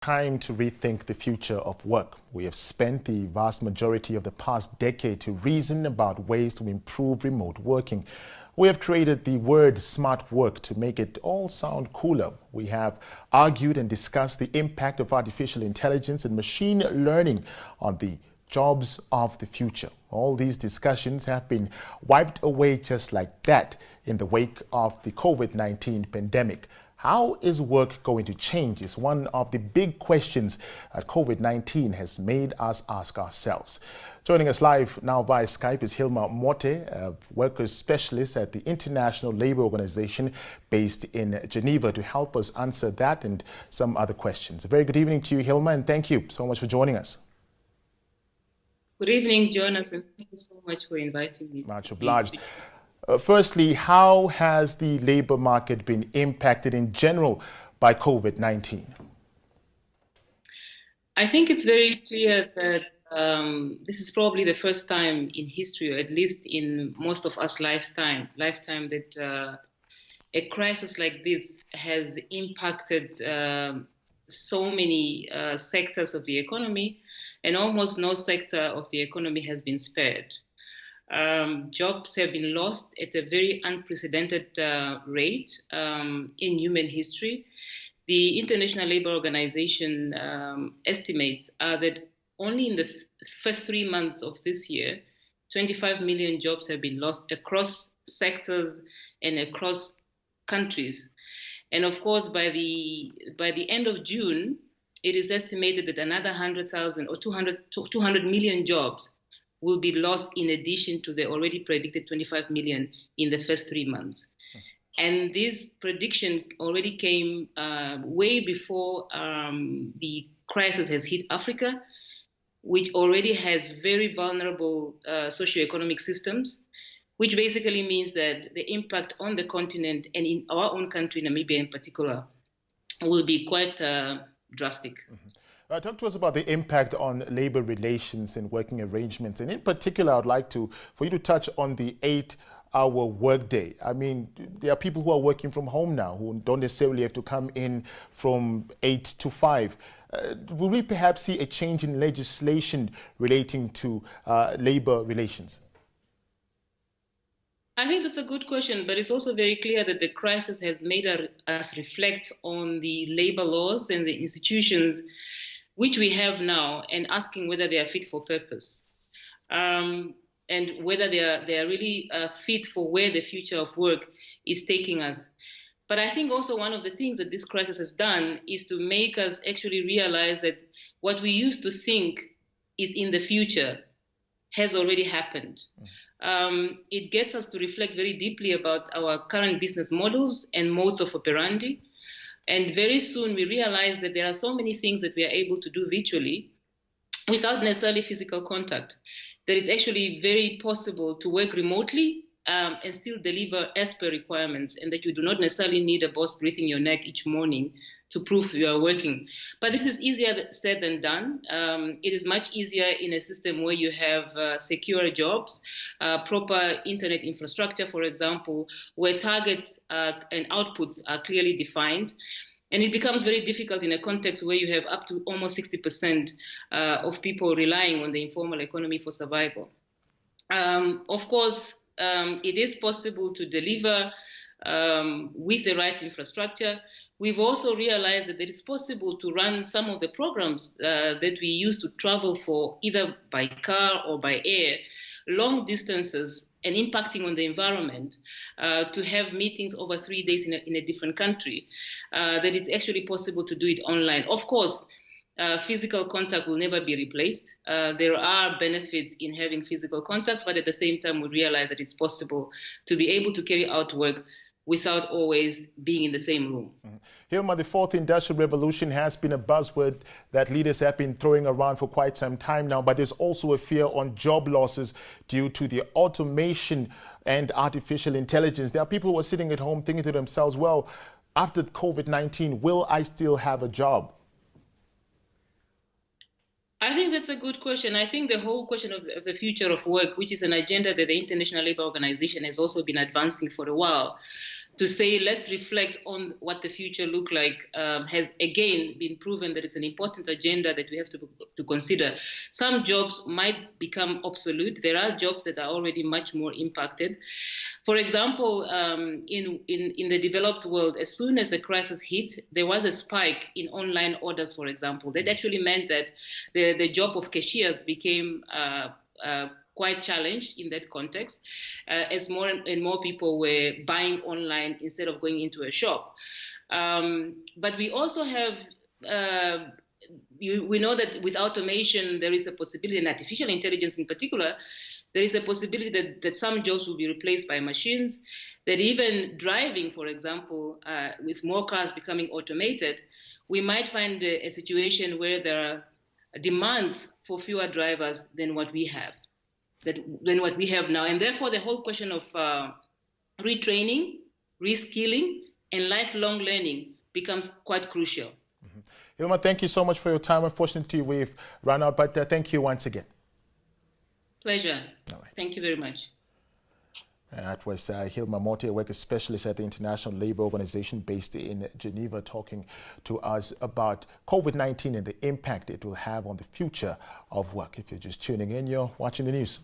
time to rethink the future of work. We have spent the vast majority of the past decade to reason about ways to improve remote working. We have created the word smart work to make it all sound cooler. We have argued and discussed the impact of artificial intelligence and machine learning on the jobs of the future. All these discussions have been wiped away just like that in the wake of the COVID-19 pandemic. How is work going to change is one of the big questions that COVID-19 has made us ask ourselves. Joining us live now via Skype is Hilma Mote, a workers specialist at the International Labour Organization based in Geneva, to help us answer that and some other questions. A very good evening to you, Hilma, and thank you so much for joining us. Good evening, Jonas, and thank you so much for inviting me. Much obliged. Firstly, how has the labour market been impacted in general by COVID-19? I think it's very clear that this is probably the first time in history, or at least in most of us lifetime that a crisis like this has impacted so many sectors of the economy, and almost no sector of the economy has been spared. Jobs have been lost at a very unprecedented rate in human history. The International Labour Organization estimates that only in the first 3 months of this year, 25 million jobs have been lost across sectors and across countries. And of course, by the end of June, it is estimated that another 100,000 or 200 million jobs will be lost in addition to the already predicted 25 million in the first 3 months. And this prediction already came way before the crisis has hit Africa, which already has very vulnerable socioeconomic systems, which basically means that the impact on the continent and in our own country, Namibia in particular, will be quite drastic. Talk to us about the impact on labour relations and working arrangements. And in particular, I'd like for you to touch on the 8-hour workday. I mean, there are people who are working from home now who don't necessarily have to come in from 8 to 5. Will we perhaps see a change in legislation relating to labour relations? I think that's a good question, but it's also very clear that the crisis has made us reflect on the labour laws and the institutions which we have now, and asking whether they are fit for purpose, and whether they are really fit for where the future of work is taking us. But I think also one of the things that this crisis has done is to make us actually realize that what we used to think is in the future has already happened. It gets us to reflect very deeply about our current business models and modes of operandi. And very soon we realize that there are so many things that we are able to do virtually without necessarily physical contact, that it's actually very possible to work remotely and still deliver as per requirements, and that you do not necessarily need a boss breathing your neck each morning to prove you are working. But this is easier said than done. It is much easier in a system where you have secure jobs, proper internet infrastructure, for example, where targets and outputs are clearly defined. And it becomes very difficult in a context where you have up to almost 60% of people relying on the informal economy for survival. Of course, it is possible to deliver with the right infrastructure. We've also realized that it is possible to run some of the programs that we used to travel for, either by car or by air, long distances, and impacting on the environment, to have meetings over 3 days in a different country, that it's actually possible to do it online. Of course, physical contact will never be replaced. There are benefits in having physical contacts, but at the same time, we realize that it's possible to be able to carry out work without always being in the same room. Hilma, the fourth industrial revolution has been a buzzword that leaders have been throwing around for quite some time now, but there's also a fear on job losses due to the automation and artificial intelligence. There are people who are sitting at home thinking to themselves, well, after COVID-19, will I still have a job? I think that's a good question. I think the whole question of the future of work, which is an agenda that the International Labour Organization has also been advancing for a while, to say, let's reflect on what the future look like, has again been proven that it's an important agenda that we have to consider. Some jobs might become obsolete. There are jobs that are already much more impacted. For example, in the developed world, as soon as the crisis hit, there was a spike in online orders, for example. That actually meant that the job of cashiers became quite challenged in that context, as more and more people were buying online instead of going into a shop. But we also have, we know that with automation, there is a possibility, and artificial intelligence in particular, there is a possibility that some jobs will be replaced by machines, that even driving, for example, with more cars becoming automated, we might find a situation where there are demands for fewer drivers than what we have. Than what we have now. And therefore, the whole question of retraining, reskilling, and lifelong learning becomes quite crucial. Mm-hmm. Hilma, thank you so much for your time. Unfortunately, we've run out, but thank you once again. Pleasure. All right. Thank you very much. That was Hilma Mote, a worker specialist at the International Labour Organization based in Geneva, talking to us about COVID-19 and the impact it will have on the future of work. If you're just tuning in, you're watching the news.